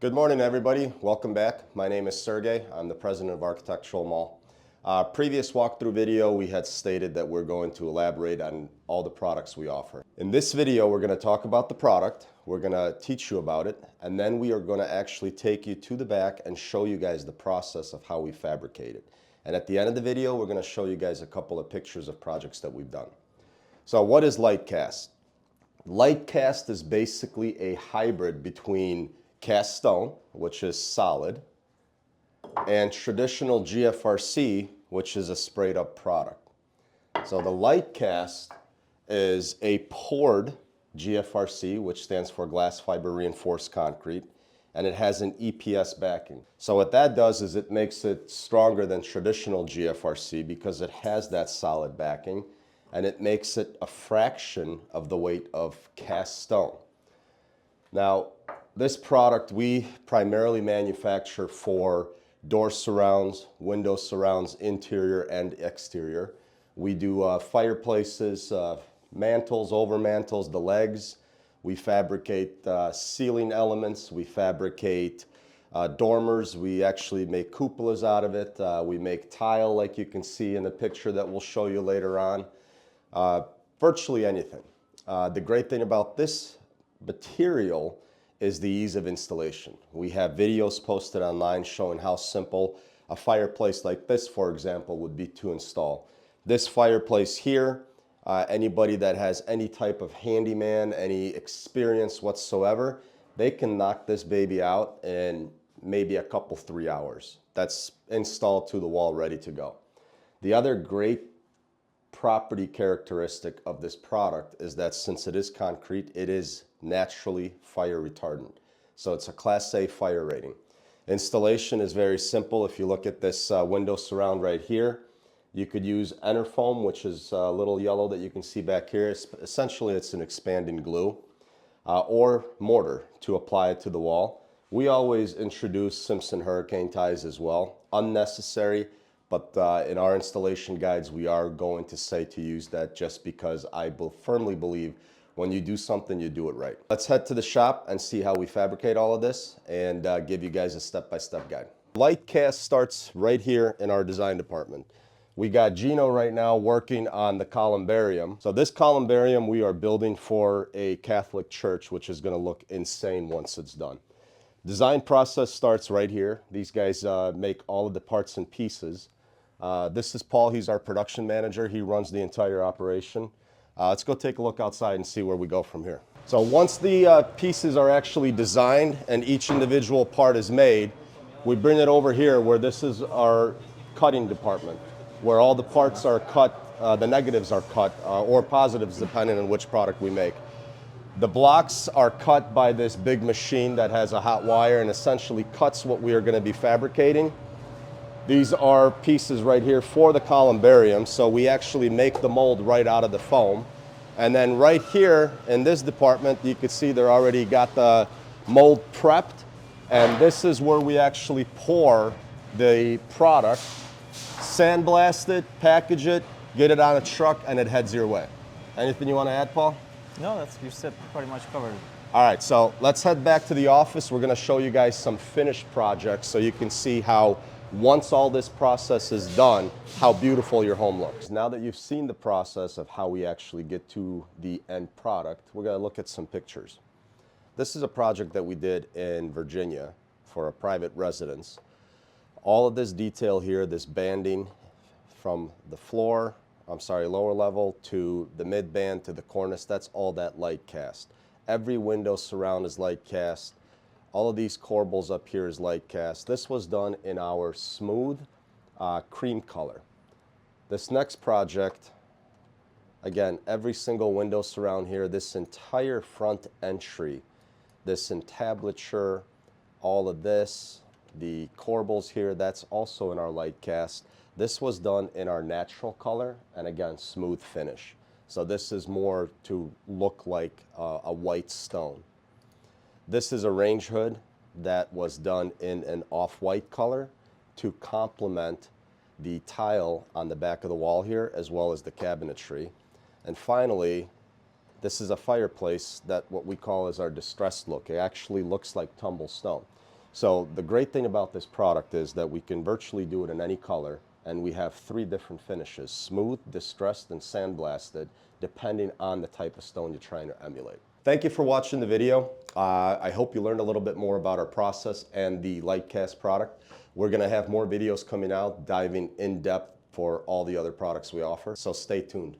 Good morning, everybody. Welcome back. My name is Sergey. I'm the president of Architectural Mall. Previous walkthrough video, we had stated that we're going to elaborate on all the products we offer. In this video, we're going to talk about the product, we're going to teach you about it, and then we are going to actually take you to the back and show you guys the process of how we fabricate it. And at the end of the video, we're going to show you guys a couple of pictures of projects that we've done. So what is light cast? Light cast is basically a hybrid between cast stone, which is solid, and traditional GFRC, which is a sprayed up product. So the light cast is a poured GFRC, which stands for glass fiber reinforced concrete, and it has an EPS backing. So what that does is it makes it stronger than traditional GFRC because it has that solid backing, and it makes it a fraction of the weight of cast stone. Now, this product we primarily manufacture for door surrounds, window surrounds, interior and exterior. We do fireplaces, mantles, over mantles, the legs. We fabricate ceiling elements. We fabricate dormers. We actually make cupolas out of it. We make tile, like you can see in the picture that we'll show you later on. Virtually anything. The great thing about this material is the ease of installation. We have videos posted online showing how simple a fireplace like this, for example, would be to install. This fireplace here, anybody that has any type of handyman, any experience whatsoever, they can knock this baby out in maybe a couple, 3 hours. That's installed to the wall, ready to go. The other great property characteristic of this product is that since it is concrete, it is naturally fire retardant. So it's a Class A fire rating. Installation is very simple. If you look at this window surround right here, you could use Enerfoam, which is a little yellow that you can see back here. Essentially, it's an expanding glue, or mortar to apply it to the wall. We always introduce Simpson hurricane ties as well. Unnecessary, but in our installation guides, we are going to say to use that just because I firmly believe when you do something, you do it right. Let's head to the shop and see how we fabricate all of this and give you guys a step-by-step guide. Light cast starts right here in our design department. We got Gino right now working on the columbarium. So this columbarium we are building for a Catholic church, which is going to look insane once it's done. Design process starts right here. These guys make all of the parts and pieces. This is Paul. He's our production manager. He runs the entire operation. Let's go take a look outside and see where we go from here. So once the pieces are actually designed and each individual part is made, we bring it over here where this is our cutting department, where all the parts are cut, the negatives are cut, or positives depending on which product we make. The blocks are cut by this big machine that has a hot wire and essentially cuts what we are going to be fabricating. These are pieces right here for the columbarium, so we actually make the mold right out of the foam. And then right here in this department, you can see they're already got the mold prepped, and this is where we actually pour the product, sandblast it, package it, get it on a truck, and it heads your way. Anything you want to add, Paul? No, you said pretty much covered. All right, so let's head back to the office. We're going to show you guys some finished projects so you can see how once all this process is done, how beautiful your home looks. Now that you've seen the process of how we actually get to the end product, we're going to look at some pictures. This is a project that we did in Virginia for a private residence. All of this detail here, this banding from the lower level to the mid band to the cornice, that's all that light cast. Every window surround is light cast. All of these corbels up here is light cast. This was done in our smooth cream color. This next project, again, every single window surround here, this entire front entry, this entablature, all of this, the corbels here, that's also in our light cast. This was done in our natural color and again, smooth finish. So this is more to look like a white stone. This is a range hood that was done in an off-white color to complement the tile on the back of the wall here, as well as the cabinetry. And finally, this is a fireplace that what we call is our distressed look. It actually looks like tumble stone. So the great thing about this product is that we can virtually do it in any color, and we have 3 different finishes: smooth, distressed, and sandblasted, depending on the type of stone you're trying to emulate. Thank you for watching the video. I hope you learned a little bit more about our process and the LightCast product. We're going to have more videos coming out diving in depth for all the other products we offer, so stay tuned.